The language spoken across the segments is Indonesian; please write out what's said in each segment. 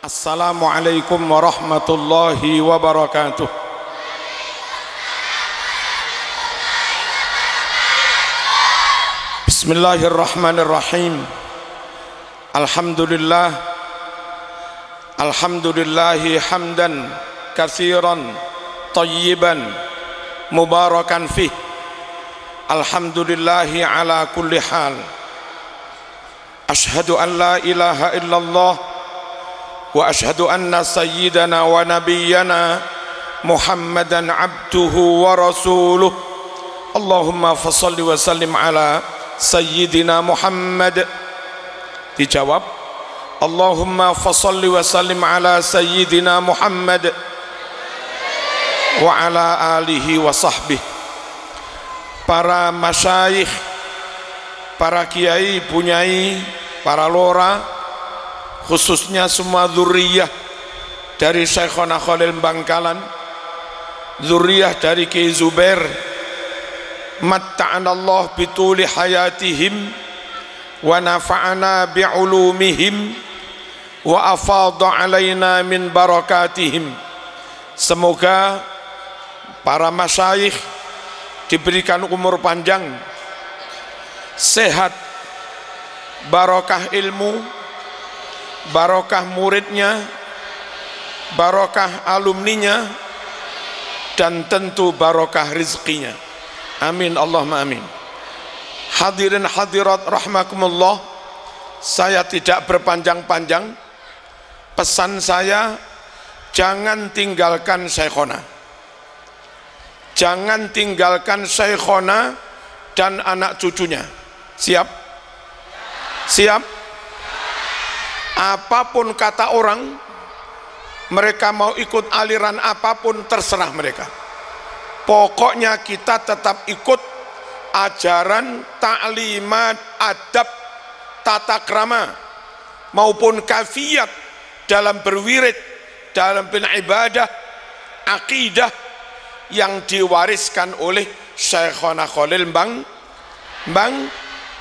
Assalamualaikum warahmatullahi wabarakatuh. Bismillahirrahmanirrahim. Alhamdulillah. Alhamdulillahi hamdan katsiran tayyiban mubarakan fih. Alhamdulillahi ala kulli hal. Ashhadu an la ilaha illallah wa ashhadu anna sayyidana wa nabiyyana Muhammadan abduhu wa rasuluh. Allahumma fassalli wa sallim ala sayyidina Muhammad. Dijawab, Allahumma fassalli wa sallim ala sayyidina Muhammad wa ala alihi wa sahbihi. Para masyayikh, para kiai, bunyai, para lora, khususnya semua dzurriyyah dari Syekhona Khalil Bangkalan, dzurriyyah dari Kiai Zubair, matta'anallah bituli hayatihim wa nafa'ana bi'ulumihim wa afadha alaina min barakatihim. Semoga para masyayikh diberikan umur panjang, sehat, barokah ilmu, barokah muridnya, barokah alumninya, dan tentu barokah rizkinya. Amin Allahumma amin. Hadirin hadirat rahmakumullah, saya tidak berpanjang-panjang. Pesan saya, jangan tinggalkan Syekhona, jangan tinggalkan Syekhona dan anak cucunya. Siap? Siap? Apapun kata orang, mereka mau ikut aliran apapun terserah mereka. Pokoknya kita tetap ikut ajaran, taklimat, adab, tata krama maupun kafiyat dalam berwirid, dalam beribadah, akidah yang diwariskan oleh Syekhona Khalil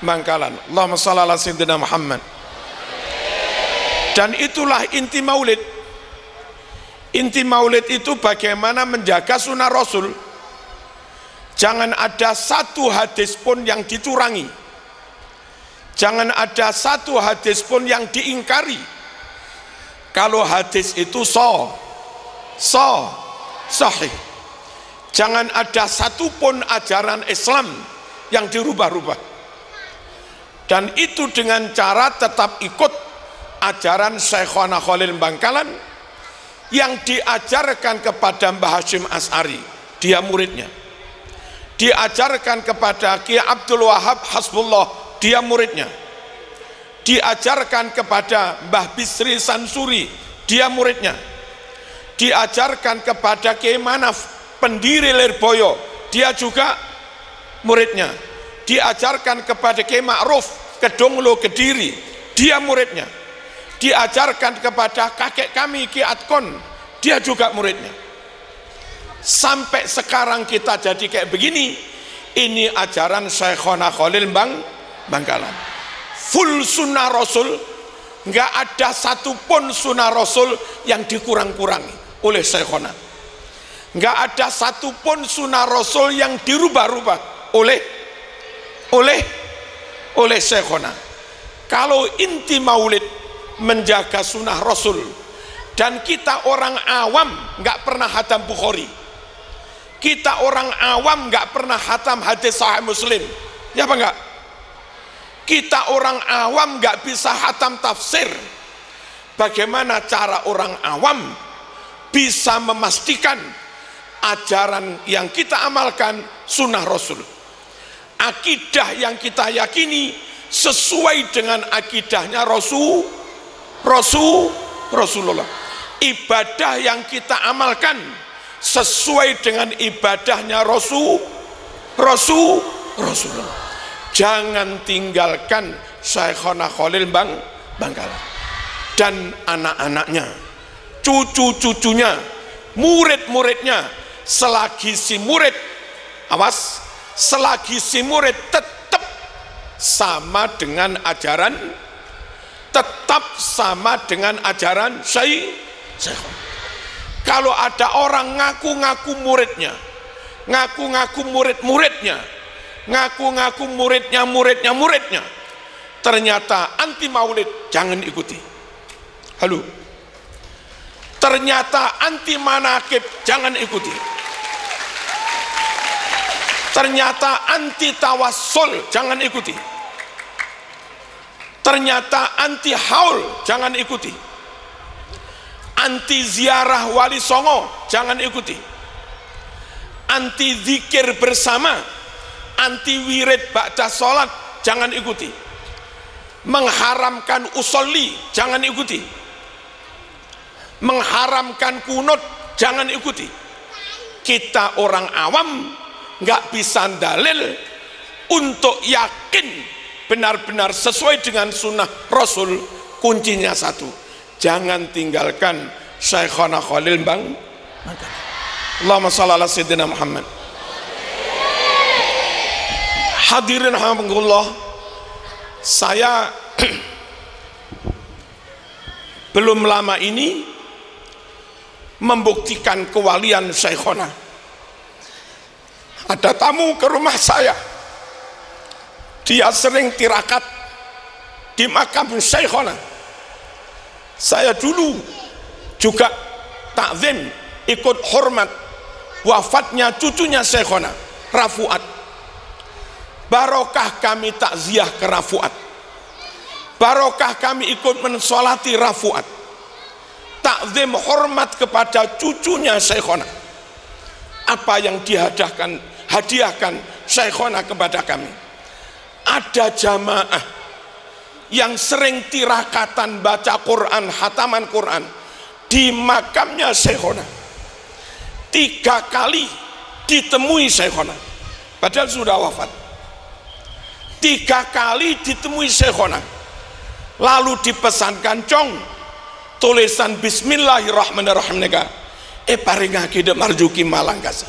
Bangkalan. Allahumma shalli ala sayyidina Muhammad. Dan itulah inti maulid. Inti maulid itu bagaimana menjaga sunnah Rasul. Jangan ada satu hadis pun yang dicurangi, jangan ada satu hadis pun yang diingkari. Kalau hadis itu sahih, jangan ada satu pun ajaran Islam yang dirubah-rubah. Dan itu dengan cara tetap ikut ajaran Syekhona Khalil Bangkalan yang diajarkan kepada Mbah Hasyim Asy'ari, dia muridnya. Diajarkan kepada Ki Abdul Wahab Hasbullah, dia muridnya. Diajarkan kepada Mbah Bisri Sansuri, dia muridnya. Diajarkan kepada Ki Manaf pendiri Lirboyo, dia juga muridnya. Diajarkan kepada Ki Ma'ruf Kedonglo Kediri, dia muridnya. Diajarkan kepada kakek kami Ki Atkon, dia juga muridnya. Sampai sekarang kita jadi kayak begini. Ini ajaran Syekhona Khalil Bangkalan. Full sunnah Rasul, nggak ada satupun sunnah Rasul yang dikurang-kurangi oleh Syekhona. Nggak ada satupun sunnah Rasul yang dirubah-rubah oleh Syekhona. Kalau inti maulid menjaga sunnah Rasul, dan kita orang awam nggak pernah hatam Bukhari, kita orang awam nggak pernah hatam hadis Sahih Muslim, ya apa enggak? Kita orang awam nggak bisa hatam tafsir. Bagaimana cara orang awam bisa memastikan ajaran yang kita amalkan sunnah Rasul? Akidah yang kita yakini sesuai dengan akidahnya Rasulullah. Ibadah yang kita amalkan sesuai dengan ibadahnya Rasulullah. Jangan tinggalkan Syekhona Khalil Bangkalan dan anak-anaknya, cucu-cucunya, murid-muridnya. Selagi si murid, awas, selagi si murid tetap sama dengan tetap sama dengan ajaran Syekh. Kalau ada orang ngaku-ngaku muridnya, ngaku-ngaku murid-muridnya, ngaku-ngaku muridnya, ternyata anti maulid, jangan ikuti. Halo. Ternyata anti manakib, jangan ikuti. Ternyata anti tawassul, jangan ikuti. Ternyata anti haul, jangan ikuti. Anti ziarah wali songo, jangan ikuti. Anti zikir bersama, anti wirid ba'da sholat, jangan ikuti. Mengharamkan usolli, jangan ikuti. Mengharamkan kunut, jangan ikuti. Kita orang awam nggak bisa dalil untuk yakin benar-benar sesuai dengan sunnah Rasul. Kuncinya satu, jangan tinggalkan Syekhona Khalil Bang. Allahumma shalli ala sayyidina Muhammad. Hadirin rahimakumullah, saya belum lama ini membuktikan kewalian Syekhona. Ada tamu ke rumah saya, dia sering tirakat di makam Syekhona. Saya dulu juga takzim, ikut hormat wafatnya cucunya Syekhona, Rafuat. Barokah kami takziah ke Rafuat, barokah kami ikut mensolati Rafuat, takzim hormat kepada cucunya Syekhona. Apa yang hadiahkan Syekhona kepada kami? Ada jamaah yang sering tirakatan baca Quran, hataman Quran di makamnya Syekhona. 3 kali ditemui Syekhona, padahal sudah wafat. 3 kali ditemui Syekhona, lalu dipesankan, cong, tulisan Bismillahirrahmanirrahim nega paringake de marjuki malangkasa.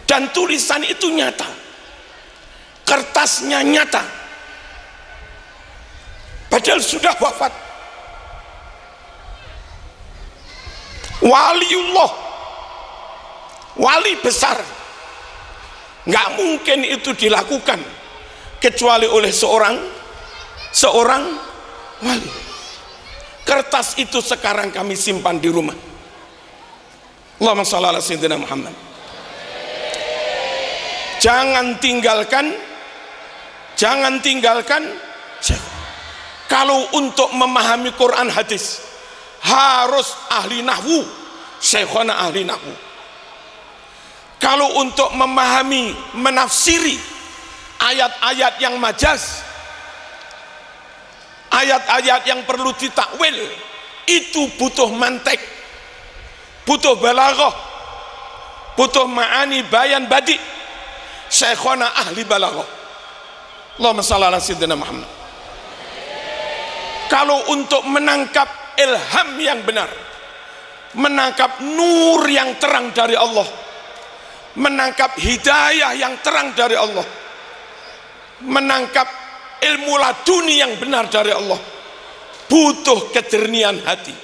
Dan tulisan itu nyata, kertasnya nyata, padahal sudah wafat. Waliullah, wali besar, nggak mungkin itu dilakukan kecuali oleh seorang wali. Kertas itu sekarang kami simpan di rumah. Allahumma shalli ala sayyidina Muhammad. Jangan tinggalkan. Kalau untuk memahami Quran hadis harus ahli nahwu, Syekhona ahli nahwu. Kalau untuk memahami, menafsiri ayat-ayat yang majaz, ayat-ayat yang perlu ditakwil, itu butuh mantek, butuh balaghah, butuh ma'ani bayan badi. Syekhona ahli balaghah. Allahumma shalli ala sayyidina Muhammad. Kalau untuk menangkap ilham yang benar, menangkap nur yang terang dari Allah, menangkap hidayah yang terang dari Allah, menangkap ilmu laduni yang benar dari Allah, butuh kejernihan hati,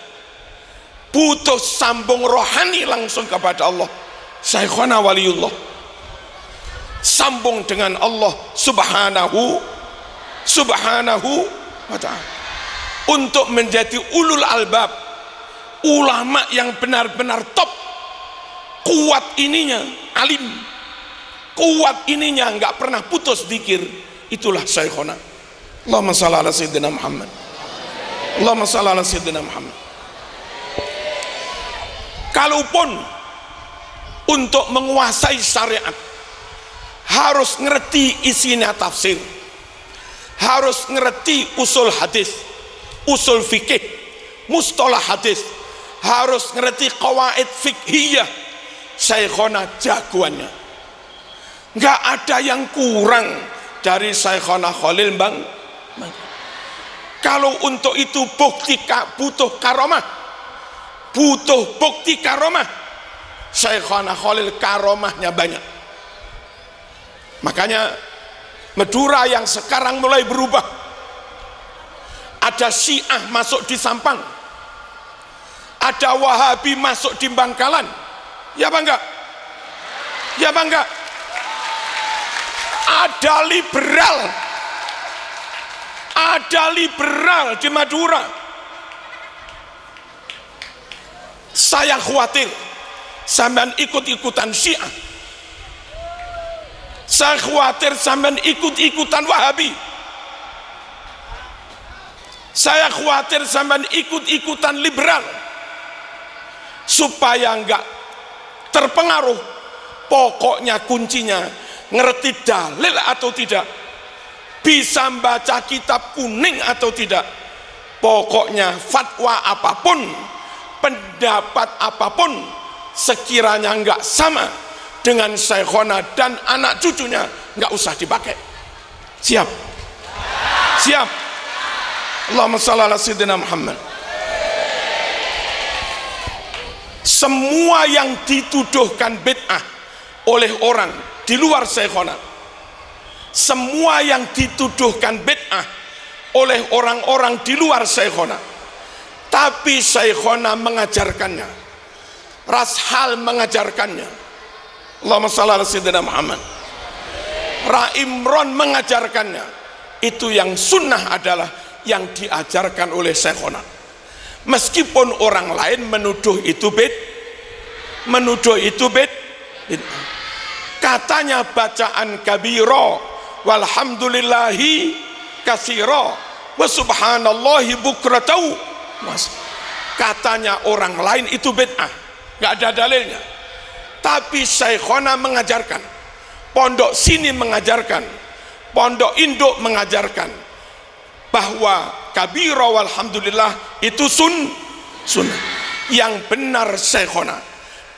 butuh sambung rohani langsung kepada Allah. Syekhona waliullah, sambung dengan Allah subhanahu wa ta'ala, untuk menjadi ulul albab, ulama yang benar-benar top, kuat ininya, alim, kuat ininya, nggak pernah putus zikir. Itulah Syekhona. Allahumma shalli ala sayyidina Muhammad. Allahumma shalli ala sayyidina Muhammad. Kalaupun untuk menguasai syariat harus ngerti isinya tafsir, harus ngerti usul hadis, usul fikih, mustalah hadis, harus ngerti qawaid fikhiyah. Syekhona jagoannya, nggak ada yang kurang dari Syekhona Khalil Bang. Kalau untuk itu butuh karomah, butuh bukti karomah. Syekhona Khalil karomahnya banyak. Makanya Madura yang sekarang mulai berubah, ada Syiah masuk di Sampang, ada Wahabi masuk di Bangkalan, ya apa enggak? Ya apa enggak? Ada liberal di Madura. Saya khawatir sampean ikut-ikutan Syiah, saya khawatir sampean ikut-ikutan Wahabi, saya khawatir sampean ikut-ikutan liberal, supaya enggak terpengaruh. Pokoknya kuncinya ngerti dalil atau tidak, bisa membaca kitab kuning atau tidak, pokoknya fatwa apapun, pendapat apapun, sekiranya enggak sama dengan Syekhona dan anak cucunya, enggak usah dipakai. Siap? Siap? Allahumma shalli ala sayyidina Muhammad. Semua yang dituduhkan bid'ah oleh orang di luar Syekhona, semua yang dituduhkan bid'ah oleh orang-orang di luar Syekhona, tapi Syekhona mengajarkannya, Rashal mengajarkannya, Allahumma shalli ala sayyidina Muhammad, Raimron mengajarkannya, itu yang sunnah adalah yang diajarkan oleh Syekhona. Meskipun orang lain menuduh itu bid'ah. Katanya bacaan kabiro walhamdulillahi kasiro wa subhanallahi bukratau, katanya orang lain itu bid'ah, nggak ada dalilnya. Tapi Syekhona mengajarkan, pondok sini mengajarkan, pondok induk mengajarkan bahwa kabiro walhamdulillah itu sunnah. Yang benar Syekhona,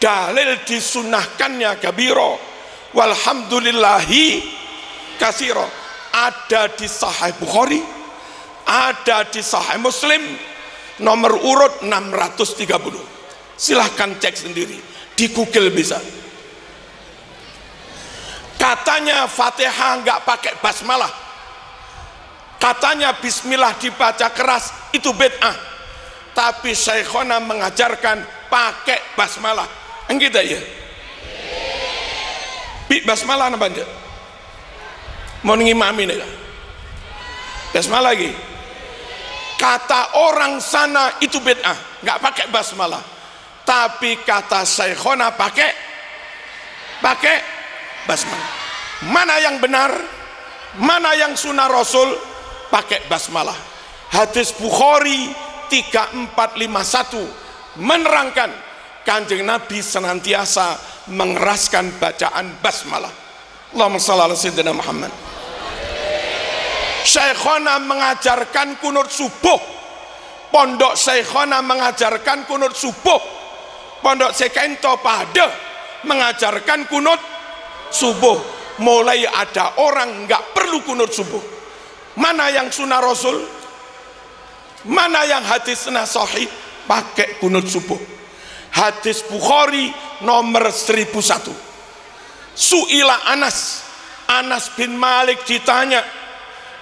dalil disunahkannya kabiro walhamdulillahi kasiro ada di Sahih Bukhari, ada di Sahih Muslim, nomor urut 630. Silahkan cek sendiri di Google bisa. Katanya Fatihah nggak pakai basmalah, katanya bismillah dibaca keras itu bid'ah, tapi Syekhona mengajarkan pakai basmalah. Enggak ya? Basmalah apa aja? Mau ngimami nih, basmalah lagi. Kata orang sana itu bid'ah, nggak pakai basmalah, tapi kata Syekhona pakai basmalah. Mana yang benar, mana yang sunnah Rasul? Pakai basmalah. Hadis Bukhari 3451 menerangkan Kanjeng Nabi senantiasa mengeraskan bacaan basmalah. Allahumma shalli ala sayyidina Muhammad. Syekhona mengajarkan kunut subuh, pondok Syekhona mengajarkan kunut subuh, pondok Sekento Pade mengajarkan kunut subuh. Mulai ada orang nggak perlu kunut subuh. Mana yang sunnah Rasul, mana yang hadis sahih, pakai kunut subuh. Hadis Bukhari nomor 1001. Su'ila Anas bin Malik ditanya,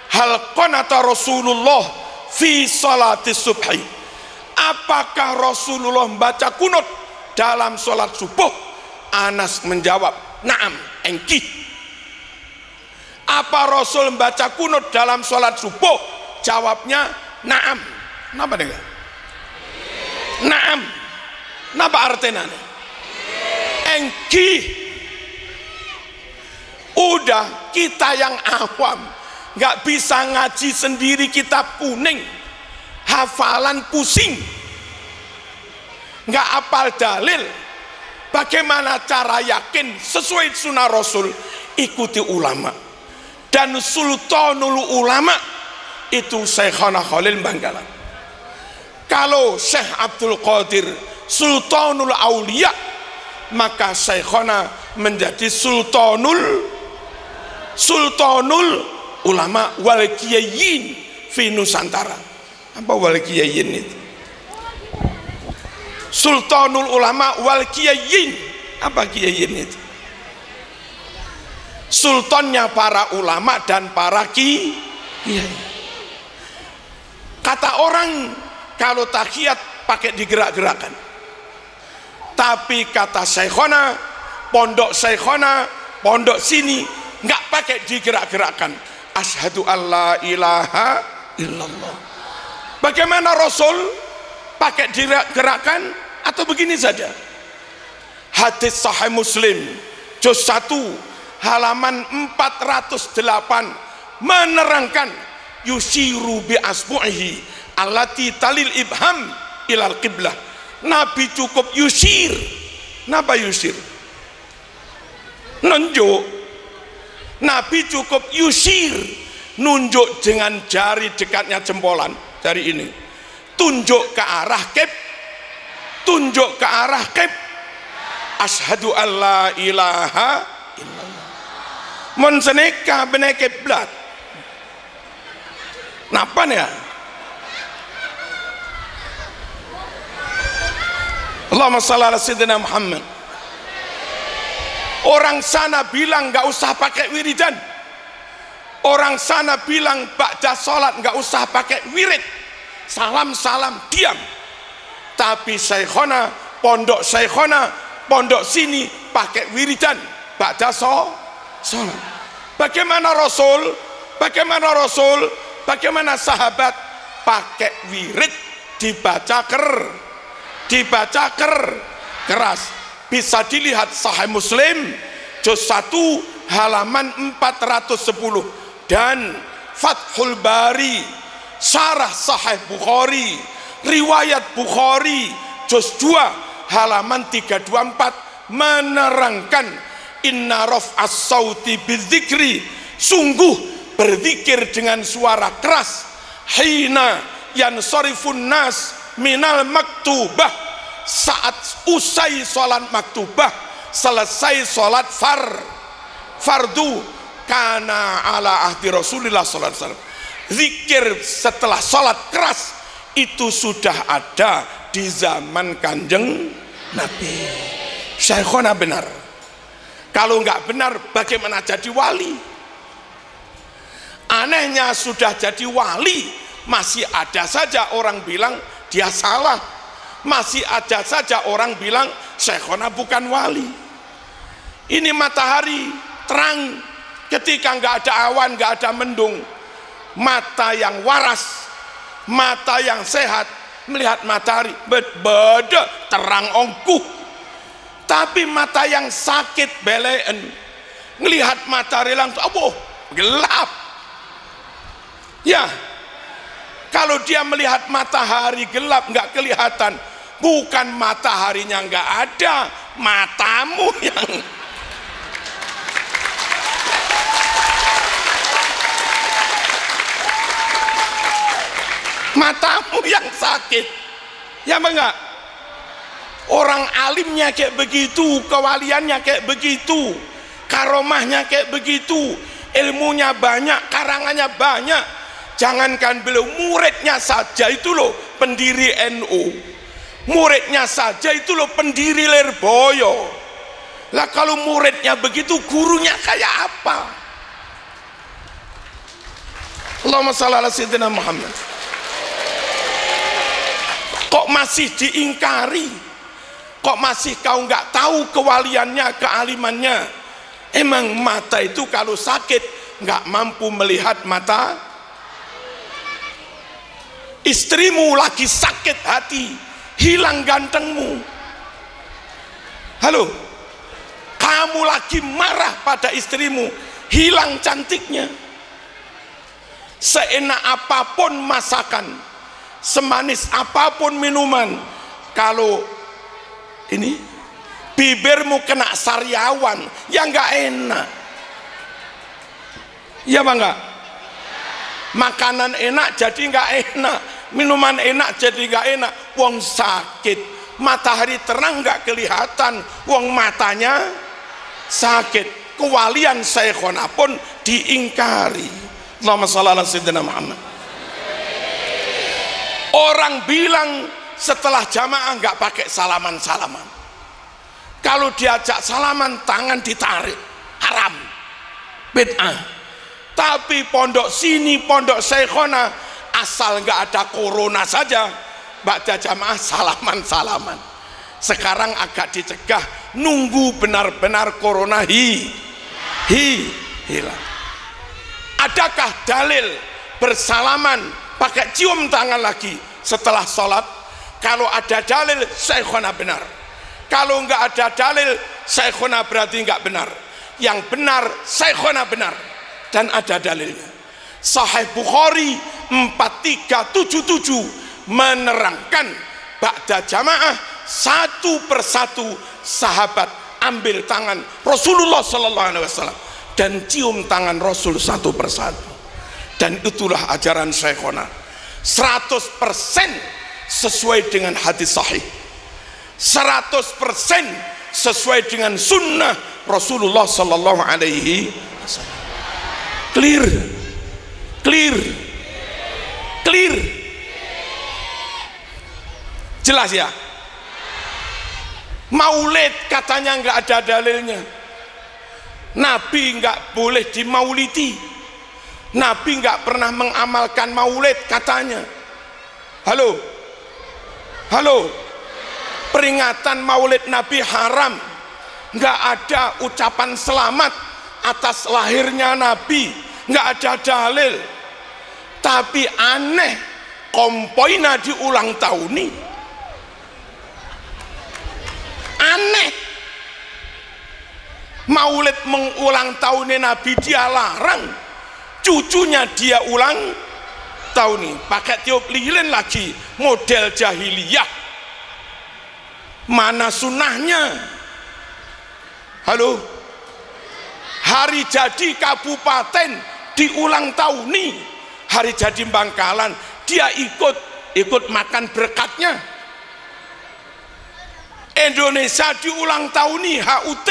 hal qanata Rasulullah fi salati subhi, apakah Rasulullah membaca kunut dalam salat subuh? Anas menjawab, na'am, engki. Apa Rasul membaca kunut dalam salat subuh? Jawabnya na'am. Napa dengar? Na'am. Napa artinya? Engki. Udah, kita yang awam nggak bisa ngaji sendiri kitab kuning, hafalan pusing, nggak apal dalil. Bagaimana cara yakin sesuai sunnah Rasul? Ikuti ulama. Dan sultanul ulama itu Syekhona Khalil Bangkalan. Kalau Syekh Abdul Qadir sultanul aulia, maka Syekhona menjadi sultanul ulama wal kiyayin fi Nusantara. Apa wal kiyayin itu? Sultanul ulama wal kiyayin. Apa kiyayin itu? Sultannya para ulama dan para kiai. Kata orang kalau tahiyat pakai digerak-gerakan, tapi kata syekhona, pondok syekhona, pondok sini nggak pakai digerak-gerakan. Asyhadu alla ilaha illallah. Bagaimana Rasul pakai digerak-gerakan atau begini saja? Hadis Sahih Muslim juz 1 halaman 408 menerangkan yusiru bi asbu'ihi allati talil ibham ilal qiblah. Nabi cukup yusir. Napa yusir? Nunjuk. Nabi cukup yusir, nunjuk dengan jari dekatnya jempolan, jari ini, tunjuk ke arah qib, tunjuk ke arah qib. Asyhadu alla ilaha illallah. Mun seneka bene kiblat. Napa ya? Allahumma shalli ala sayyidina Muhammad. Orang sana bilang nggak usah pakai wiridan. Orang sana bilang ba'da sholat nggak usah pakai wirid. Salam-salam diam. Tapi syekhona, pondok syekhona, pondok sini pakai wiridan ba'da sholat. Bagaimana Rasul? Bagaimana Rasul? Bagaimana sahabat? Pakai wirid, dibaca keras. Bisa dilihat Sahih Muslim juz 1 halaman 410 dan Fathul Bari Syarah Sahih Bukhari, riwayat Bukhari juz 2 halaman 324 menerangkan inna raf'as sauti bidzikri, sungguh berzikir dengan suara keras, hina yansarifun nas minal maktubah, saat usai sholat maktubah, selesai sholat fardu, kana ala ahdi Rasulillah sallallahu alaihi wasallam. Zikir setelah sholat keras itu sudah ada di zaman Kanjeng Nabi. Syekhona benar. Kalau nggak benar bagaimana jadi wali? Anehnya sudah jadi wali masih ada saja orang bilang dia salah. Masih ada saja orang bilang syekhona bukan wali. Ini matahari terang ketika nggak ada awan, nggak ada mendung. Mata yang waras, mata yang sehat melihat matahari beda terang ongkuh. Tapi mata yang sakit belen melihat matahari langsung gelap. Ya, kalau dia melihat matahari gelap nggak kelihatan, bukan mataharinya nggak ada, matamu yang sakit. Ya enggak? Orang alimnya kayak begitu, kewaliannya kayak begitu, karomahnya kayak begitu, ilmunya banyak, karangannya banyak. Jangankan beliau, muridnya saja itu loh pendiri NU, muridnya saja itu loh pendiri Lirboyo. Lah kalau muridnya begitu, gurunya kayak apa? Allahumma shalli ala sayyidina Muhammad. Kok masih diingkari? Kok masih kau nggak tahu kewaliannya, kealimannya? Emang mata itu kalau sakit nggak mampu melihat mata. Istrimu lagi sakit hati, hilang gantengmu. Halo, kamu lagi marah pada istrimu, hilang cantiknya. Seenak apapun masakan, semanis apapun minuman, kalau ini bibirmu kena sariawan, ya nggak enak. Ya bang nggak? Makanan enak jadi nggak enak, minuman enak jadi nggak enak. Wong sakit, matahari terang nggak kelihatan, wong matanya sakit. Kewalian syekhona pun diingkari. Allahumma shalli ala sayyidina Muhammad. Orang bilang setelah jamaah nggak pakai salaman-salaman. Kalau diajak salaman tangan ditarik, haram, bid'ah. Tapi pondok sini, pondok syekhona, asal nggak ada corona saja ba'da jamaah salaman-salaman. Sekarang agak dicegah, nunggu benar-benar corona hilang. Adakah dalil bersalaman pakai cium tangan lagi setelah sholat? Kalau ada dalil, syekhona benar. Kalau nggak ada dalil, syekhona berarti nggak benar. Yang benar, syekhona benar. Dan ada dalilnya. Sahih Bukhari 4377 menerangkan ba'da jamaah satu persatu sahabat ambil tangan Rasulullah sallallahu alaihi wasallam dan cium tangan Rasul satu persatu. Dan itulah ajaran syekhona 100% sesuai dengan hadis sahih, 100% sesuai dengan sunnah Rasulullah sallallahu alaihi wasallam. Clear. Jelas ya? Maulid katanya nggak ada dalilnya. Nabi nggak boleh dimaulidi. Nabi nggak pernah mengamalkan maulid katanya. Halo. Peringatan maulid Nabi haram. Nggak ada ucapan selamat atas lahirnya Nabi. Nggak ada dalil. Tapi aneh, kompoina diulang tahuni. Aneh. Maulid mengulang tahun Nabi dia larang, cucunya dia ulang tahun, pakai tiup lilin lagi, model jahiliyah. Mana sunnahnya? Halo, hari jadi kabupaten diulang tahuni, hari jadi Bangkalan dia ikut makan berkatnya. Indonesia diulang tahuni HUT,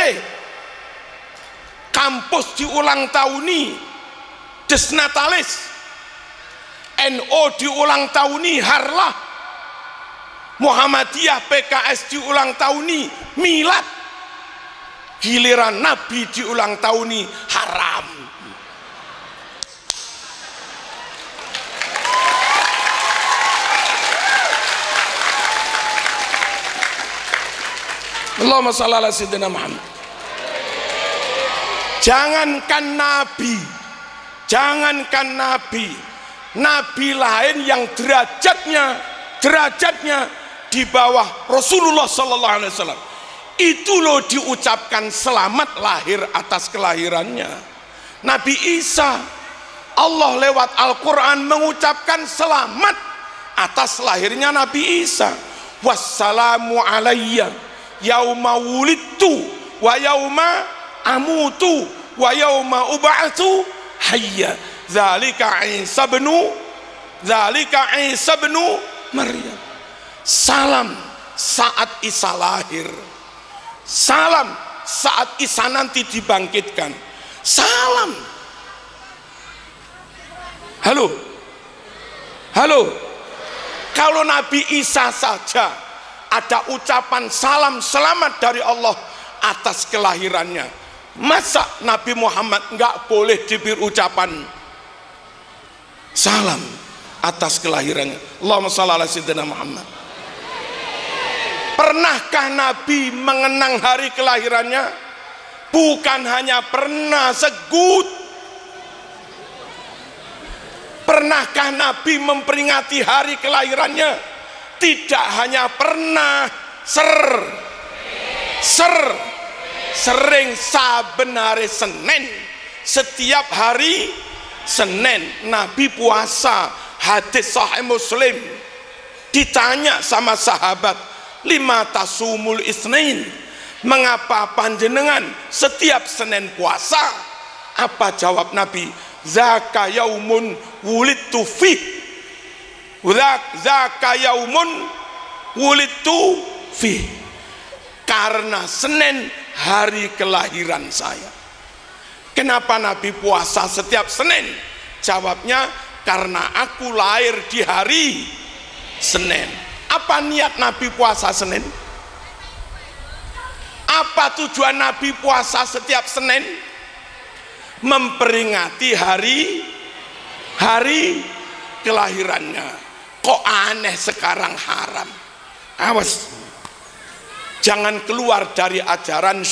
kampus diulang tahuni Desnatalis, NO diulang tahuni Harlah, Muhammadiyah PKS diulang tahuni Milad, giliran Nabi diulang tahuni haram. Allahumma shalli ala sayyidina Muhammad. Jangankan Nabi lain yang derajatnya di bawah Rasulullah sallallahu alaihi wasallam itu loh diucapkan selamat lahir atas kelahirannya. Nabi Isa, Allah lewat Al-Quran mengucapkan selamat atas lahirnya Nabi Isa. Wassalamu alayya yauma wulidtu wa yauma amutu wa yauma ub'atsu hayya dzalika Isa bin Maryam. Salam saat Isa lahir, salam saat Isa nanti dibangkitkan, salam. Halo, kalau Nabi Isa saja ada ucapan salam selamat dari Allah atas kelahirannya, masa Nabi Muhammad nggak boleh diberi ucapan salam atas kelahirannya? Allahumma shalli ala sayyidina Muhammad. Pernahkah Nabi mengenang hari kelahirannya? Bukan hanya pernah, segut. Pernahkah Nabi memperingati hari kelahirannya? Tidak hanya pernah, sering saben hari Senin. Setiap hari Senin Nabi puasa. Hadis Sahih Muslim, ditanya sama sahabat, lima tasumul isnin, mengapa panjenengan setiap Senin puasa? Apa jawab Nabi? Zaka yaumun wulidtu fih, zaka yaumun wulidtu fih, karena Senin hari kelahiran saya. Kenapa Nabi puasa setiap Senin? Jawabnya, karena aku lahir di hari Senin. Apa niat Nabi puasa Senin? Apa tujuan Nabi puasa setiap Senin? Memperingati hari kelahirannya. Kok aneh sekarang haram. Awas, jangan keluar dari ajaran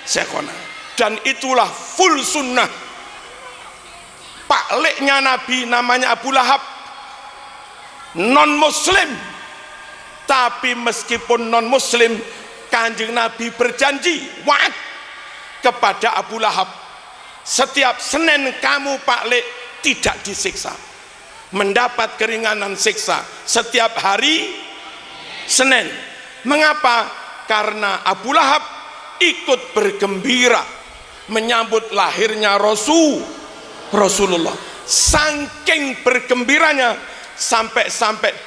Syekhona. Dan itulah full sunnah. Pak leknya Nabi namanya Abu Lahab, non muslim, tapi meskipun non muslim, Kanjeng Nabi berjanji wa'ad kepada Abu Lahab, setiap Senin kamu Pak Lek tidak disiksa, mendapat keringanan siksa setiap hari Senin. Mengapa? Karena Abu Lahab ikut bergembira menyambut lahirnya Rasulullah. Saking bergembiranya sampai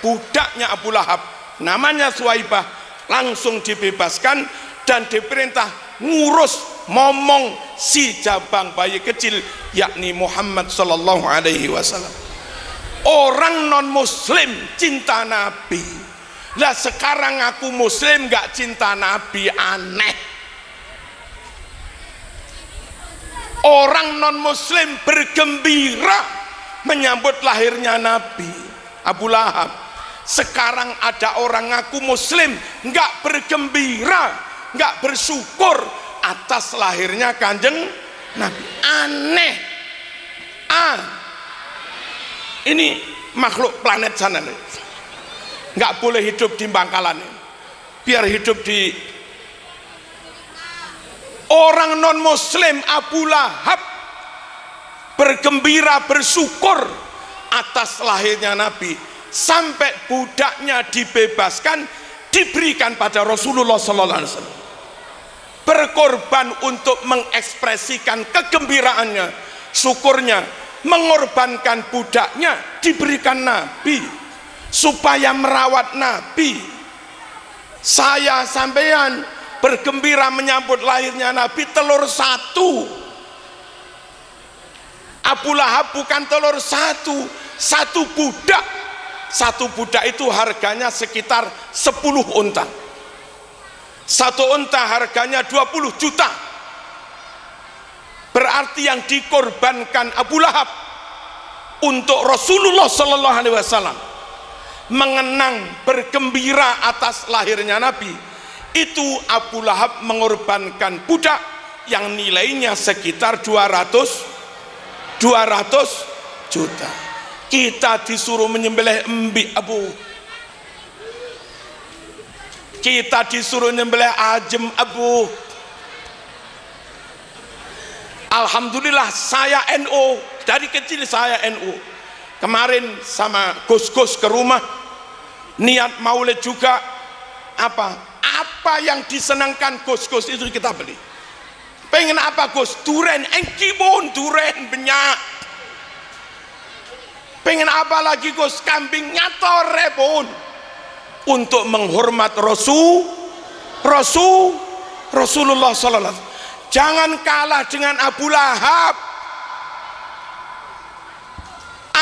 budaknya Abu Lahab namanya Suwaibah langsung dibebaskan dan diperintah ngurus momong si jabang bayi kecil, yakni Muhammad sallallahu alaihi wasallam. Orang non muslim cinta Nabi. Lah sekarang aku muslim gak cinta Nabi, aneh. Orang non muslim bergembira menyambut lahirnya Nabi. Abu Lahab. Sekarang ada orang ngaku muslim nggak bergembira, nggak bersyukur atas lahirnya Kanjeng Nabi. Aneh. Ini makhluk planet sana nih, nggak boleh hidup di Bangkalan, biar hidup di. Orang non muslim Abu Lahab bergembira bersyukur atas lahirnya Nabi, sampai budaknya dibebaskan, diberikan pada Rasulullah sallallahu alaihi wasallam. Berkorban untuk mengekspresikan kegembiraannya, syukurnya, mengorbankan budaknya diberikan Nabi supaya merawat Nabi. Saya sampean bergembira menyambut lahirnya Nabi, telur satu. Abu Lahab bukan telur satu, satu budak. Satu budak itu harganya sekitar 10 unta. Satu unta harganya 20 juta. Berarti yang dikorbankan Abu Lahab untuk Rasulullah sallallahu alaihi wasallam, mengenang bergembira atas lahirnya Nabi, itu Abu Lahab mengorbankan budak yang nilainya sekitar 200 juta. Kita disuruh menyembelih embi Abu, kita disuruh menyembelih ajem Abu. Alhamdulillah saya NU, dari kecil saya NU. Kemarin sama Gus-Gus ke rumah, niat maulid juga. Apa yang disenangkan Gus-Gus itu kita beli. Pengen apa Gus? Duren, engkibun, duren banyak. Pengen apa lagi Gus? Kambing nyator repun. Untuk menghormat Rasulullah sallallahu alaihi wasallam. Jangan kalah dengan Abu Lahab.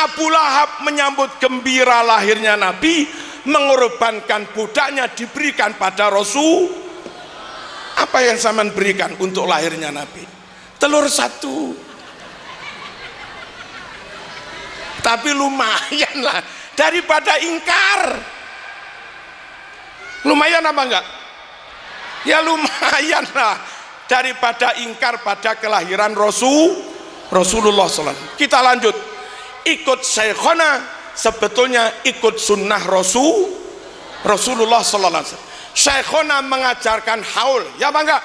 Abu Lahab menyambut gembira lahirnya Nabi, mengorbankan budaknya diberikan pada Rasul. Apa yang zaman berikan untuk lahirnya Nabi? Telur satu. Tapi lumayan lah daripada ingkar. Lumayan apa enggak? Ya lumayan lah daripada ingkar pada kelahiran Rasulullah SAW. Kita lanjut. Ikut Syekhona sebetulnya ikut sunnah Rasulullah sallallahu alaihi wasallam. Syekhona mengajarkan haul, ya apa enggak?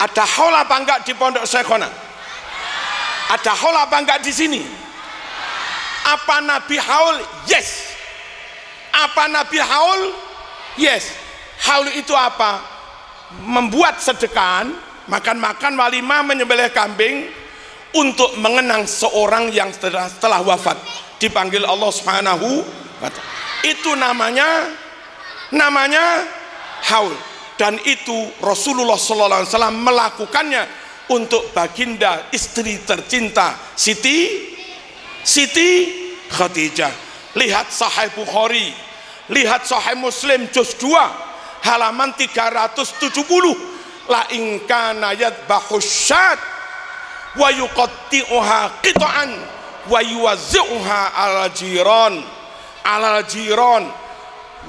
Ada haul apa enggak di pondok Syekhona? Ada haul apa enggak di sini? Apa Nabi haul? Yes. Apa Nabi haul? Yes. Haul itu apa? Membuat sedekan, makan-makan walimah, menyembelih kambing untuk mengenang seorang yang telah wafat, dipanggil Allah Subhanahu wa ta'ala. Itu namanya haul. Dan itu Rasulullah sallallahu alaihi wasallam melakukannya untuk baginda istri tercinta Siti Khadijah. Lihat Sahih Bukhari, lihat Sahih Muslim juz 2 halaman 370. La in kana yadbahu syat wa yuqatti'uha qita'an wa yuwazzi'uha alal jiran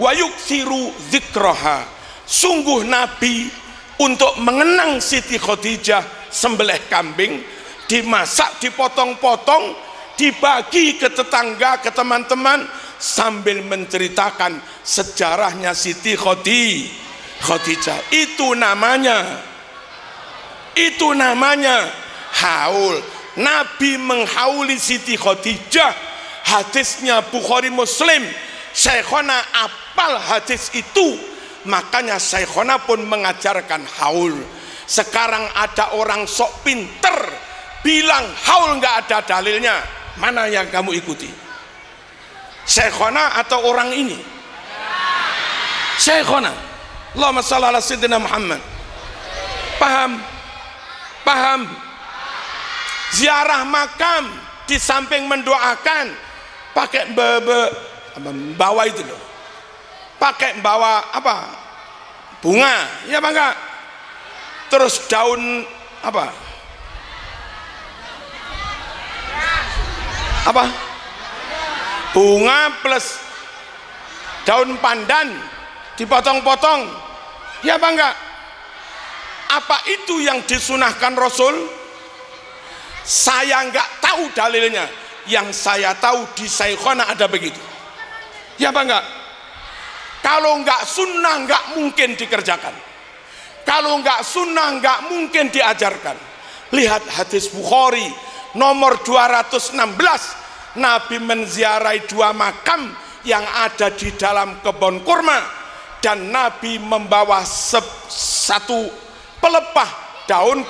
wa yuksiru dzikraha. Sungguh Nabi untuk mengenang Siti Khadijah sembelih kambing, dimasak, dipotong-potong, dibagi ke tetangga, ke teman-teman, sambil menceritakan sejarahnya Siti Khadijah. Itu namanya haul. Nabi menghauli Siti Khadijah. Hadisnya Bukhari Muslim. Syekhona apal hadis itu, makanya Syekhona pun mengajarkan haul. Sekarang ada orang sok pinter bilang haul nggak ada dalilnya. Mana yang kamu ikuti? Syekhona atau orang ini? Syekhona. Allahumma shalli ala sayyidina Muhammad. Paham? Ziarah makam di samping mendoakan pakai bawa itu loh. Pakai bawa apa? Bunga, ya bangga. Terus daun apa? Bunga plus daun pandan dipotong-potong, ya bangga. Apa itu yang disunahkan Rasul? Saya nggak tahu dalilnya. Yang saya tahu di Syekhona ada begitu, ya bangga. Kalau nggak sunnah nggak mungkin dikerjakan. Kalau nggak sunnah nggak mungkin diajarkan. Lihat hadis Bukhari nomor 216. Nabi menziarahi 2 makam yang ada di dalam kebun kurma, dan Nabi membawa 1 pelepah daun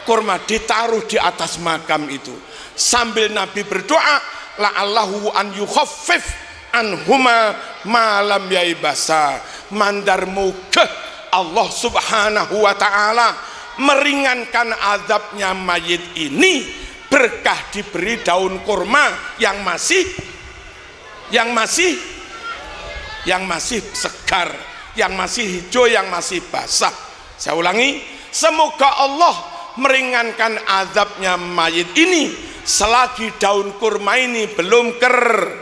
kurma ditaruh di atas makam itu, sambil Nabi berdoa la'allahu an yukhaffif anhuma malam yaibasa. Mandar muga Allah subhanahu wa ta'ala meringankan azabnya mayit ini berkah diberi daun kurma yang masih segar, yang masih hijau, yang masih basah. Saya ulangi, semoga Allah meringankan azabnya mayit ini selagi daun kurma ini belum kering.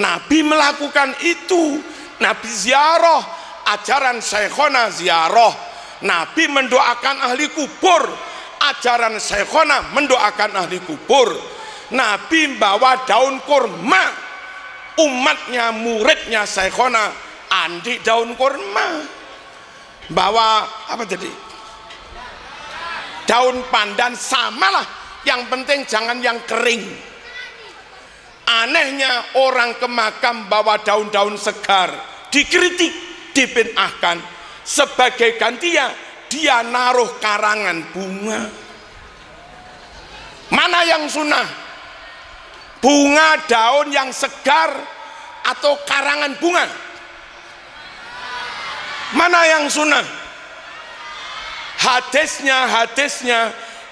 Nabi melakukan itu. Nabi ziarah, ajaran Syekhona ziarah. Nabi mendoakan ahli kubur, ajaran Syekhona mendoakan ahli kubur. Nabi bawa daun kurma, umatnya, muridnya Syekhona andi daun kurma. Bawa apa tadi? Daun pandan, samalah, yang penting jangan yang kering. Anehnya orang ke makam bawa daun-daun segar, dikritik, dibid'ahkan. Sebagai gantinya dia naruh karangan bunga. Mana yang sunnah? Bunga daun yang segar atau karangan bunga? Mana yang sunnah? Hadisnya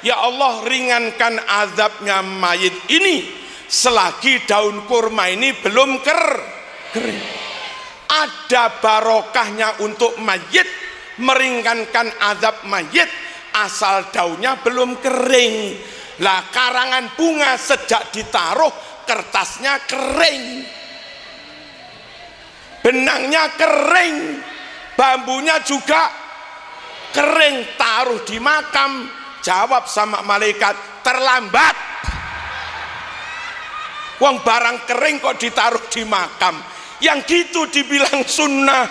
ya Allah ringankan azabnya mayit ini selagi daun kurma ini belum kering. Ada barokahnya untuk mayit, meringankan azab mayit asal daunnya belum kering. Lah karangan bunga sejak ditaruh kertasnya kering, benangnya kering, bambunya juga kering. Taruh di makam, jawab sama malaikat, terlambat. Wong barang kering kok ditaruh di makam. Yang gitu dibilang sunnah.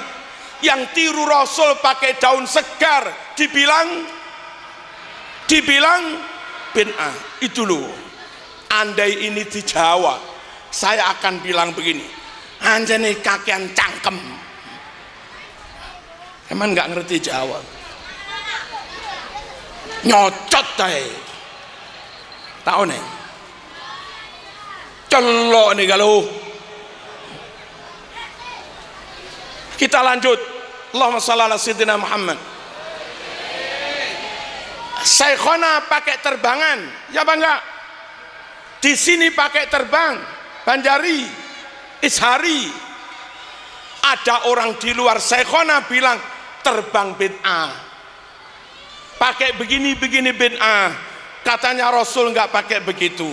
Yang tiru Rasul pakai daun segar dibilang bid'ah. Itu loh. Andai ini di Jawa, saya akan bilang begini, anjane kakean cangkem. Emang nggak ngerti Jawa, nyocot deh, tahu nih, celok nih kalau. Kita lanjut. Allahumma shalli ala sayyidina Muhammad. Syekhona pakai terbangan, ya bangga. Di sini pakai terbang, Banjari, Ishari. Ada orang di luar Syekhona bilang terbang bid'ah. Pakai begini bid'ah. Katanya Rasul nggak pakai begitu.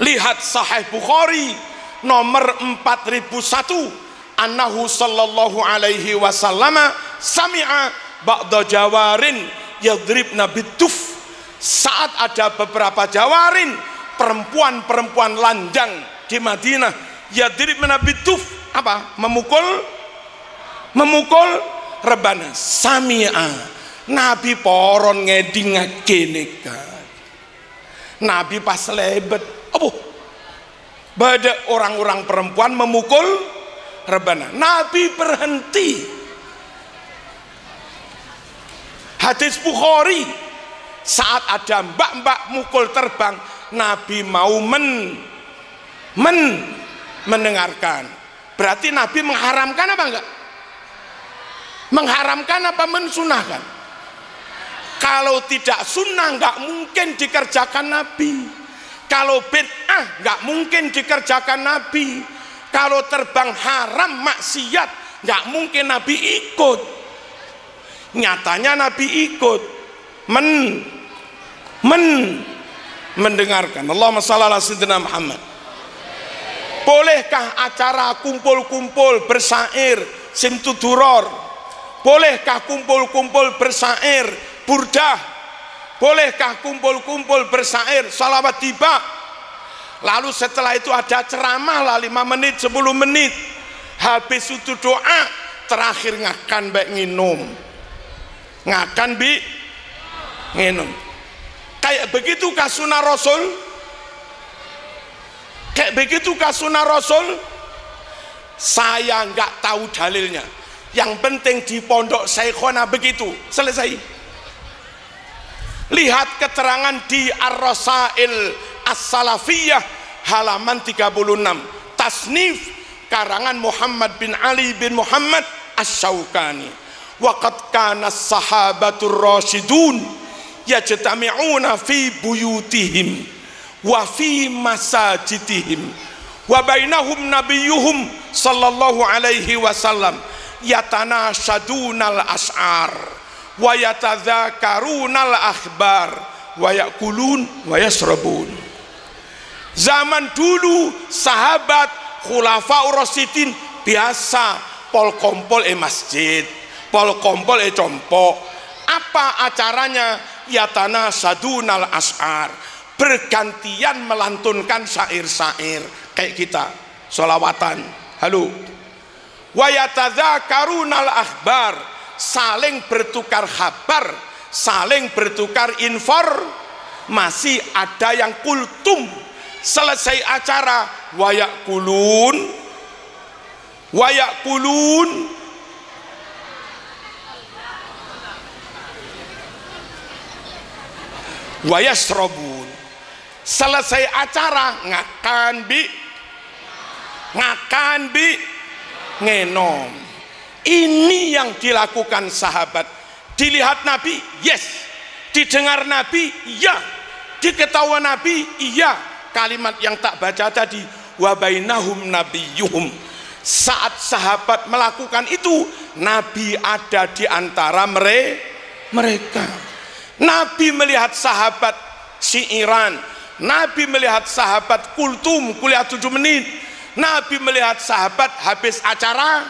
Lihat Sahih Bukhari nomor 4001, annahu sallallahu alaihi wasallam sami'a ba'da jawarin yadribna bituf. Saat ada beberapa jawarin, perempuan-perempuan lanjang di Madinah, yadribna bituf, apa? Memukul rebana. Sami'a, Nabi poron ngedingake nekat. Nabi pas lebet, bada orang-orang perempuan memukul rebana. Nabi berhenti. Hadis Bukhari, saat ada mbak-mbak mukul terbang, Nabi mau mendengarkan. Berarti Nabi mengharamkan apa enggak? Mengharamkan apa mensunahkan? Kalau tidak sunnah nggak mungkin dikerjakan Nabi. Kalau bid'ah nggak mungkin dikerjakan Nabi. Kalau terbang haram maksiat nggak mungkin Nabi ikut. Nyatanya Nabi ikut mendengarkan. Allahumma shalli ala sayyidina Muhammad. Bolehkah acara kumpul-kumpul bersair simtuduror? Bolehkah kumpul-kumpul bersair burdah? Bolehkah kumpul-kumpul bersair salawat tiba? Lalu setelah itu ada ceramah lah 5 menit 10 menit, habis itu doa, terakhir ngakan baik nginum, ngakan bi nginum. Kayak begitu sunah Rasul? Kayak begitu sunah Rasul? Saya nggak tahu dalilnya. Yang penting di pondok Syekhona begitu, selesai. Lihat keterangan di Ar-Rasail As-Salafiyah halaman 36, tasnif karangan Muhammad bin Ali bin Muhammad Asy-Syaukani. Waqad kana as-sahabatur rasyidun yajtami'una fi buyutihim wa fi masajidihim wa bainahum nabiyyuhum sallallahu alaihi wasallam yatanashadunal as'ar wa yatadzakarunal akhbar wa yakulun wa yasrabun. Zaman dulu sahabat khulafaur rasyidin biasa pol kompol masjid, pol kompol compok. Apa acaranya? Yatanashadunal as'ar, bergantian melantunkan syair-syair kayak kita sholawatan. Halo. Wa yatadzakarunal akhbar, saling bertukar kabar, saling bertukar informasi. Ada yang kultum, selesai acara wayakulun wayasrobun, selesai acara ngakan bi ngenom. Ini yang dilakukan sahabat. Dilihat Nabi, yes. Didengar Nabi, iya. Diketahui Nabi, iya. Kalimat yang tak baca tadi, wa bainahum nabiyyuhum. Saat sahabat melakukan itu, Nabi ada di antara mereka. Nabi melihat sahabat syiiran, Nabi melihat sahabat kultum kuliah 7 menit, Nabi melihat sahabat habis acara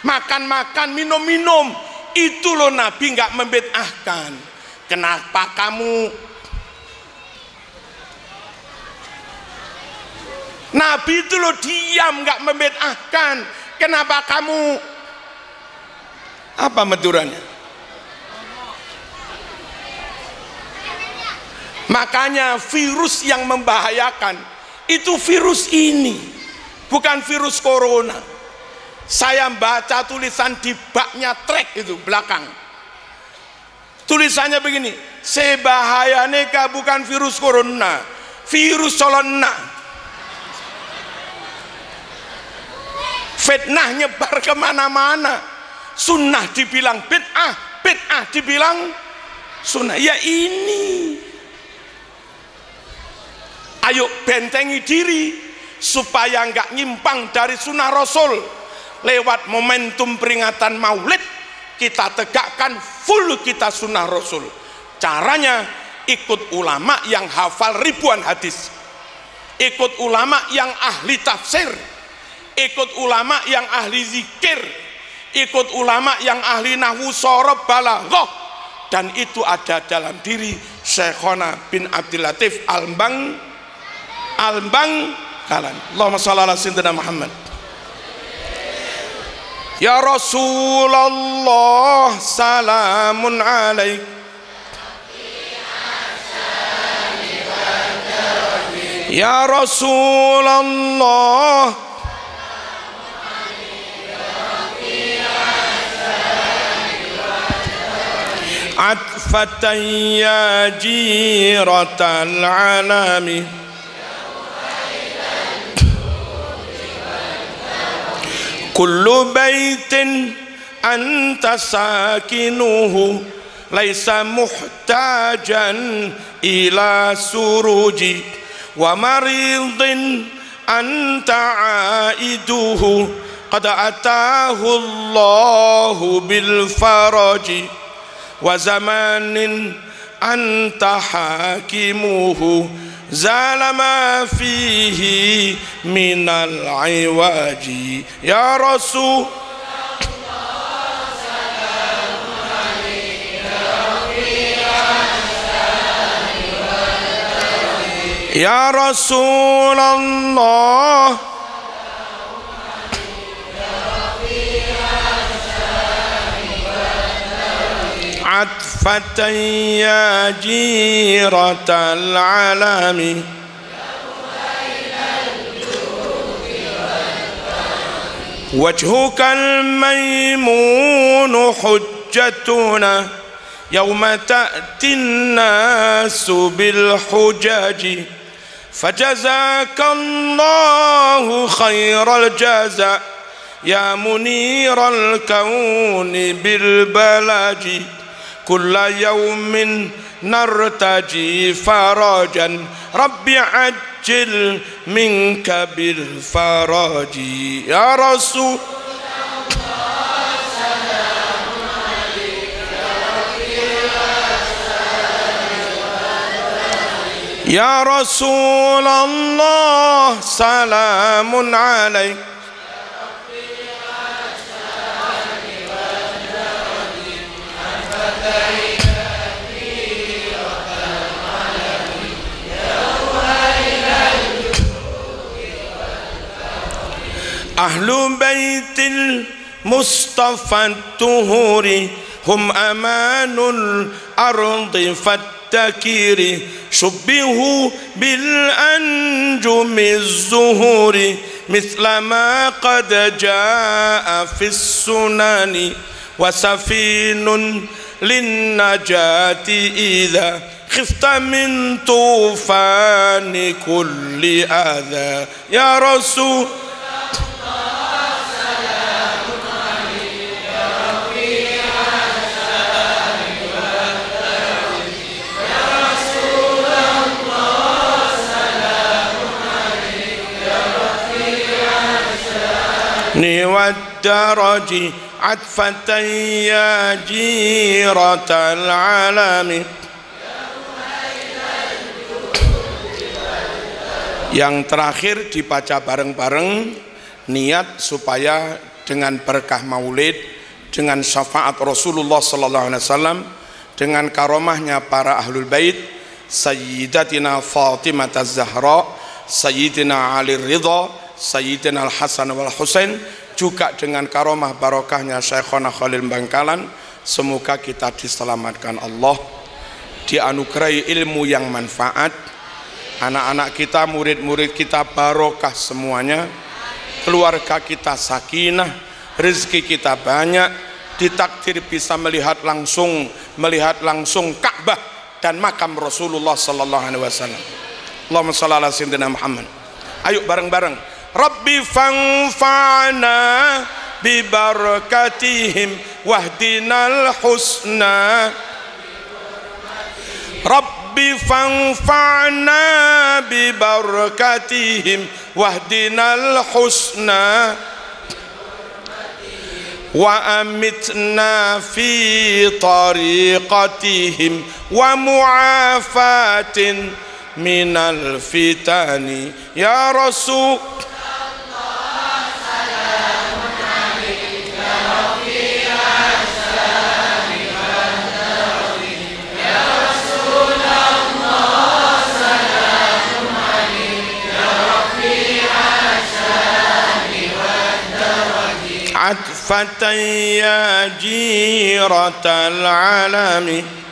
makan-makan, minum-minum. Itu loh Nabi nggak membid'ahkan. Kenapa kamu? Nabi itu loh diam nggak membid'ahkan. Kenapa kamu? Apa medurannya? Makanya virus yang membahayakan itu virus ini, bukan virus corona. Saya baca tulisan di baknya trek itu belakang, tulisannya begini, sebahayane ka bukan virus corona, virus colonna. Fitnah nyebar kemana-mana, sunnah dibilang bid'ah, bid'ah dibilang sunnah. Ya ini, ayo bentengi diri supaya nggak nyimpang dari sunnah Rasul. Lewat momentum peringatan Maulid, kita tegakkan full kita sunnah Rasul. Caranya ikut ulama yang hafal ribuan hadis, ikut ulama yang ahli tafsir, ikut ulama yang ahli zikir, ikut ulama yang ahli nahwu sorob balaghah, dan itu ada dalam diri Syekhona bin Abdul Latif Al-Bangkalan. Allahumma shalli ala sayyidina Muhammad. Ya Rasulullah salamun alaik, ya Rasulullah atfatan ya jiratal alami, kullu baitin anta sakinuhu laisa muhtajan ila suruji, wa maridin anta aiduhu qad atahu Allahu bil faraji, wa zamanin anta hakimuhu zalama fihi minal iwaji. Ya Rasul ya Rasulullah atfatan ya jiratal alami, wajhukal maimunu hujjatuna yawma ta'tin nasu bil hujaji, fajazakallahu khairal jaza ya muniral kauni bil balaji, kulla yawmin nartaji farajan rabbi ajil minka bil faraji. Ya Rasul ya Rasulullah salamun alaik, ahlu baitil mustafa tuhuri hum amanul ardi fattakiri, shubbihu bil anjumi zuhuri mithla ma qad jaa fis sunani, wa safinun lin najati idha khifta min tufani kulli adha. Ya Rasul ni waddaraji atfatan ya jiratal alami. Yang terakhir dibaca bareng-bareng, niat supaya dengan berkah maulid, dengan syafaat Rasulullah sallallahu alaihi wasallam, dengan karomahnya para ahlul bait, Sayyidatina Fatimah Az-Zahra, Sayyidina Ali Ridha, Sayyidina Al-Hasan wal Husain, juga dengan karomah barokahnya Syekhona Khalil Bangkalan, semoga kita diselamatkan Allah, dianugerahi ilmu yang manfaat, anak-anak kita, murid-murid kita barokah semuanya, keluarga kita sakinah, rezeki kita banyak, ditakdir bisa melihat langsung Ka'bah dan makam Rasulullah sallallahu alaihi wasallam. Allahumma shalli ala sayyidina Muhammad. Ayo bareng-bareng. Rabbi fanfa'na bi barakatihim wahdinal husna. Rabbi fanfa'na bi barakatihim wahdinal husna. wa amitna fi tariqatihim wa mu'afatin minal fitani ya Rasul atfatan ya jiratal alami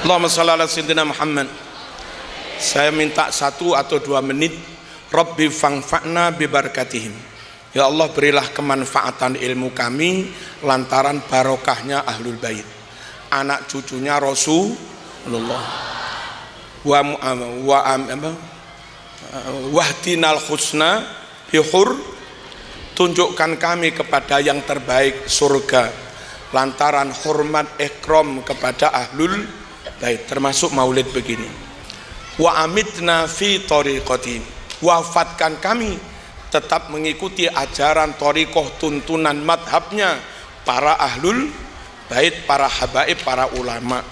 Allahumma shalli ala sayyidina Muhammad. Saya minta 1 atau 2 menit. Rabbi fangfa'na bibarakatihim. Ya Allah, berilah kemanfaatan ilmu kami lantaran barokahnya ahlul bait, anak cucunya Rasulullah. Wahdinal husna bihur, tunjukkan kami kepada yang terbaik surga lantaran hormat ikram kepada ahlul bait, termasuk maulid begini. Wa amitna fi tariqatihim, wafatkan kami tetap mengikuti ajaran thariqah tuntunan madhabnya para ahlul bait, para habaib, para ulama.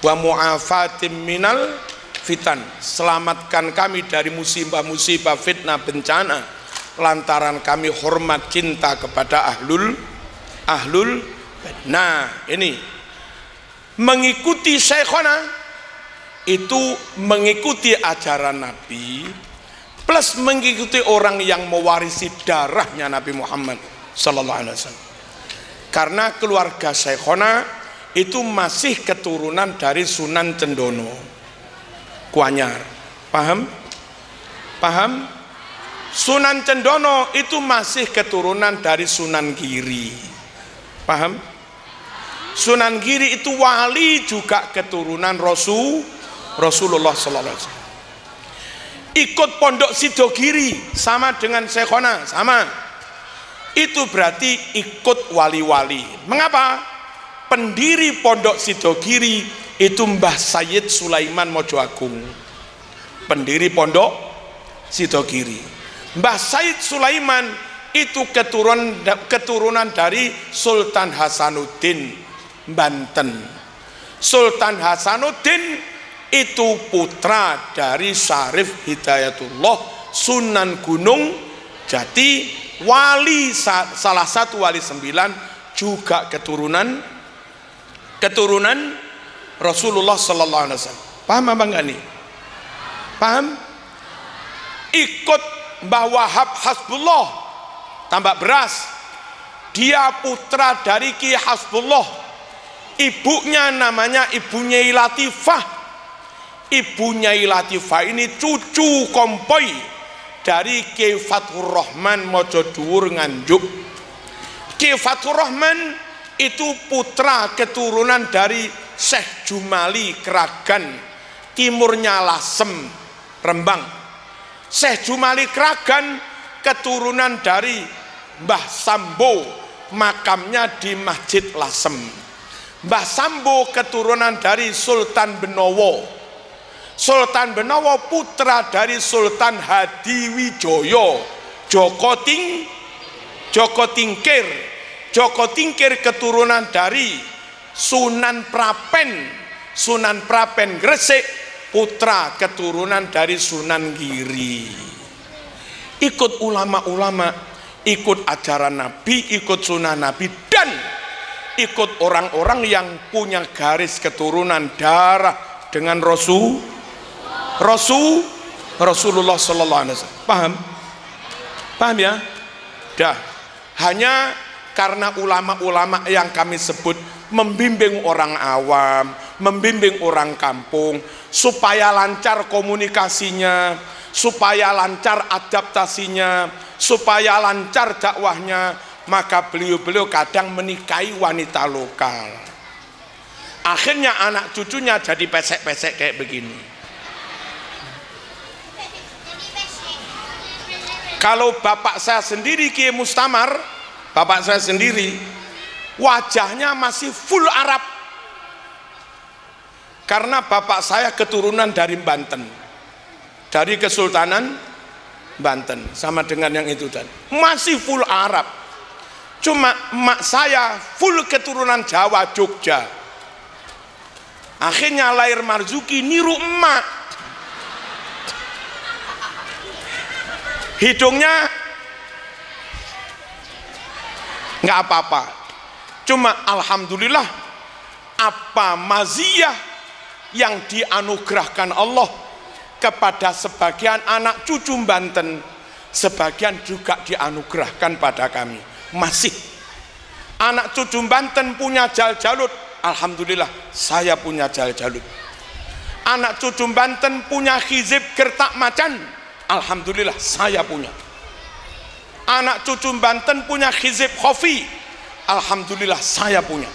Wa mu'afatim minal fitan, selamatkan kami dari musibah-musibah, fitnah, bencana lantaran kami hormat cinta kepada ahlul bait. Nah, ini mengikuti syekhona itu mengikuti ajaran Nabi plus mengikuti orang yang mewarisi darahnya Nabi Muhammad sallallahu alaihi wasallam. Karena keluarga syekhona itu masih keturunan dari Sunan Cendono Kuanyar, paham? Paham? Sunan Cendono itu masih keturunan dari Sunan Giri, paham? Sunan Giri itu wali juga keturunan Rasulullah sallallahu alaihi wasallam. Ikut pondok Sidogiri sama dengan Syekhona, sama. Itu berarti ikut wali-wali. Mengapa? Pendiri pondok Sidogiri itu Mbah Sayyid Sulaiman Mojo Agung, pendiri pondok Sidogiri. Mbah Sayyid Sulaiman itu keturunan dari Sultan Hasanuddin Banten. Sultan Hasanuddin itu putra dari Syarif Hidayatullah Sunan Gunung Jati, wali salah satu wali 9, juga keturunan Rasulullah sallallahu alaihi wasallam. Paham apa enggak nih? Paham? Ikut Mbah Wahab Hasbullah tambak beras, dia putra dari Ki Hasbullah, ibunya namanya Ibu Nyai Latifah. Ibu Nyai Latifah ini cucu kompoi dari Ki Fathur Rahman Mojo Dhuwur Nganjuk. Ki Fathur Rahman itu putra keturunan dari Syekh Jumali Kragan, timurnya Lasem, Rembang. Syekh Jumali Kragan keturunan dari Mbah Sambo, makamnya di Masjid Lasem. Mbah Sambo keturunan dari Sultan Benowo. Sultan Benowo putra dari Sultan Hadiwijoyo, Joko Tingkir. Joko Tingkir keturunan dari Sunan Prapen Gresik, putra keturunan dari Sunan Giri. Ikut ulama-ulama, ikut ajaran Nabi, ikut sunnah Nabi, dan ikut orang-orang yang punya garis keturunan darah dengan Rasulullah sallallahu alaihi wasallam. Paham? Paham ya? Dah. Hanya karena ulama-ulama yang kami sebut membimbing orang awam, membimbing orang kampung supaya lancar komunikasinya, supaya lancar adaptasinya, supaya lancar dakwahnya, maka beliau-beliau kadang menikahi wanita lokal. Akhirnya anak cucunya jadi pesek-pesek kayak begini. Kalau bapak saya sendiri Kiai Mustamar, bapak saya sendiri wajahnya masih full Arab, karena bapak saya keturunan dari Banten, dari Kesultanan Banten, sama dengan yang itu tadi. Masih full Arab. Cuma emak saya full keturunan Jawa, Jogja. Akhirnya lahir Marzuki niru emak. Hidungnya nggak apa-apa. Cuma alhamdulillah apa maziyah yang dianugerahkan Allah kepada sebagian anak cucu Banten, sebagian juga dianugerahkan pada kami. Masih anak cucu Banten punya jal-jalut, alhamdulillah saya punya jal-jalut. Anak cucu Banten punya hizib gertak macan, alhamdulillah saya punya. Anak cucu Banten punya hizib khofi, alhamdulillah saya punya.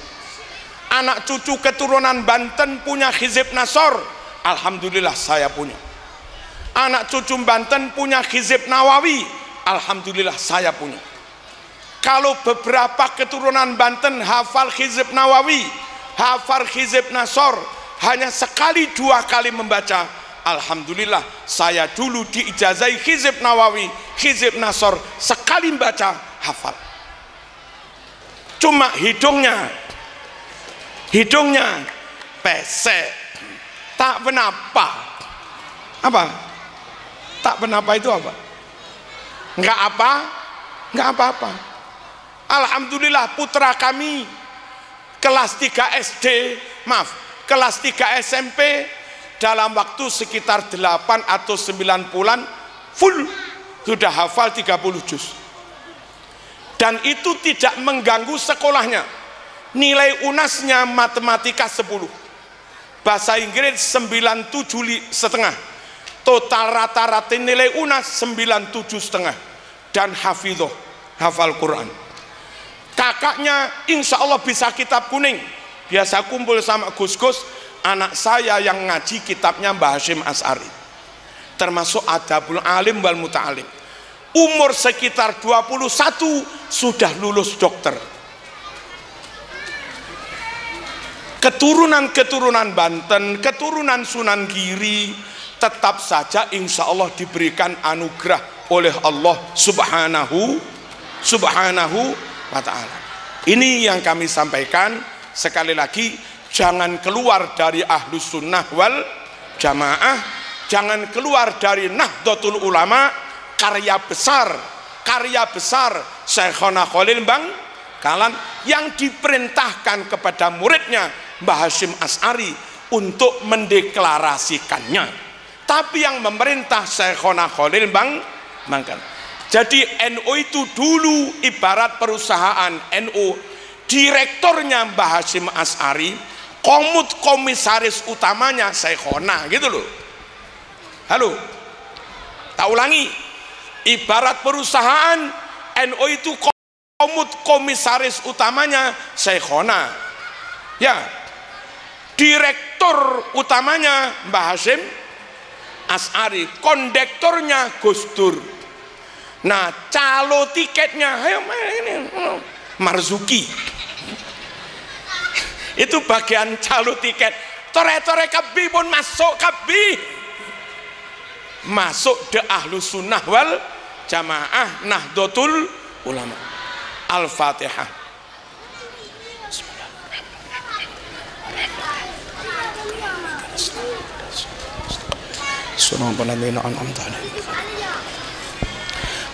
Anak cucu keturunan Banten punya hizib nasor, alhamdulillah saya punya. Anak cucu Banten punya hizib Nawawi, alhamdulillah saya punya. Kalau beberapa keturunan Banten hafal hizib Nawawi, hafal hizib Nasor, hanya sekali dua kali membaca, alhamdulillah saya dulu diijazai hizib Nawawi, hizib Nasor, sekali membaca hafal. Cuma hidungnya pesek, tak benapa. Apa? Tak benapa itu apa? Enggak apa-apa. Alhamdulillah putra kami kelas 3 SD, kelas 3 SMP dalam waktu sekitar 8 atau 9 bulan full sudah hafal 30 juz. Dan itu tidak mengganggu sekolahnya. Nilai UNASnya matematika 10, bahasa Inggris 97,5, total rata-rata nilai UNAS 97,5, dan hafidhoh, hafal Quran. Kakaknya insya Allah bisa kitab kuning, biasa kumpul sama Gus-Gus, anak saya yang ngaji kitabnya Mbah Hasyim Asy'ari, termasuk Adabul Alim wal Muta'alim. Umur sekitar 21 sudah lulus dokter. Keturunan Banten, keturunan Sunan Giri, tetap saja insya Allah diberikan anugerah oleh Allah subhanahu wa ta'ala. Ini yang kami sampaikan. Sekali lagi, jangan keluar dari Ahlus Sunnah wal Jamaah, jangan keluar dari Nahdlatul Ulama, karya besar Syekhona Khalil Bangkalan yang diperintahkan kepada muridnya Mbah Hasyim Asy'ari untuk mendeklarasikannya, tapi yang memerintah Syekhona Khalil Bangkalan. Jadi NU itu dulu ibarat perusahaan. NU direktornya Mbah Hasyim Asy'ari, komisaris utamanya Syekhona, gitu loh. Halo, tak ulangi, ibarat perusahaan, NU itu komisaris utamanya Syekhona, ya, direktur utamanya Mbah Hasyim Asy'ari, kondektornya Gus Dur. Nah, calo tiketnya Marzuki. Itu bagian calo tiket. Tore-tore kabi pun masuk kabi. Masuk de Ahlus Sunnah wal Jamaah Nahdlatul Ulama. Al-Fatihah.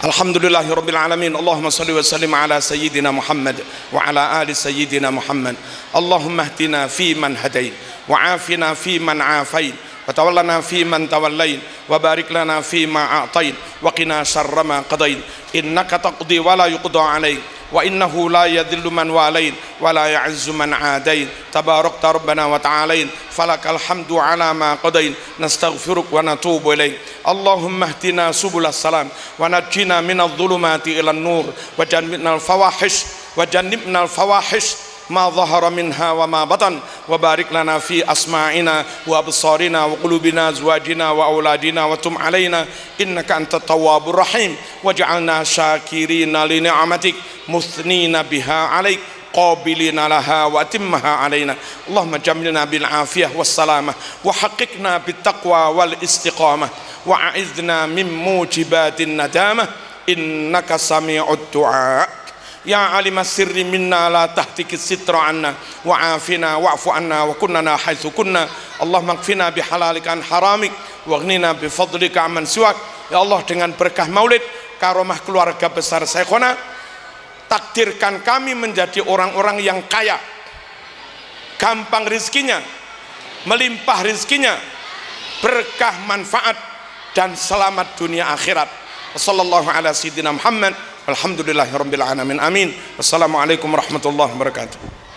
Alhamdulillahirabbil alamin. Allahumma shalli wa sallim ala sayyidina Muhammad wa ala ali sayyidina Muhammad. Allahumma ihdina fi man hadait wa afina fi man afait wa tawallana fi man tawallait wa barik lana fi ma a'tait wa qina syarra ma qadait. Innaka taqdi wa la yuqda alaik wa innahu la yadhillu man walait wa la ya'izzu man adait. Tabarakta rabbana wa ta'alain, falakal hamdu ala ma qadait. Nastaghfiruk wa natubu ilaik. Allahumma ihdina subulas salam wa najjina minadh dhulumati ilan nur wa jannibna al fawahish ma dhahara minha wa ma batan wa barik lana fi asma'ina wa absarina wa qulubina azwajina wa auladina wa tum alaina innaka antat tawwabur rahim waj'alna syakirina li ni'matik musnina biha alaik qabilina laha wa atimmaha alaina. Allahumma jamilna bil afiyah was salamah wa haqiqna bit taqwa wal istiqamah wa a'idna min mujibatin nadamah innaka sami'ud du'a. Ya alimas sirri minna la tahtikis sitra anna wa afina wa'fu anna wa kunnana haitsu kunna. Allahumma kfina bihalalika an haramik waghnina bifadlika amman siwak. Ya Allah, dengan berkah maulid karomah keluarga besar Syekhona, takdirkan kami menjadi orang-orang yang kaya, gampang rizkinya, melimpah rizkinya, berkah manfaat dan selamat dunia akhirat. Sallallahu ala sayyidina Muhammad. Alhamdulillahirabbil alamin. Amin. Wassalamualaikum warahmatullahi wabarakatuh.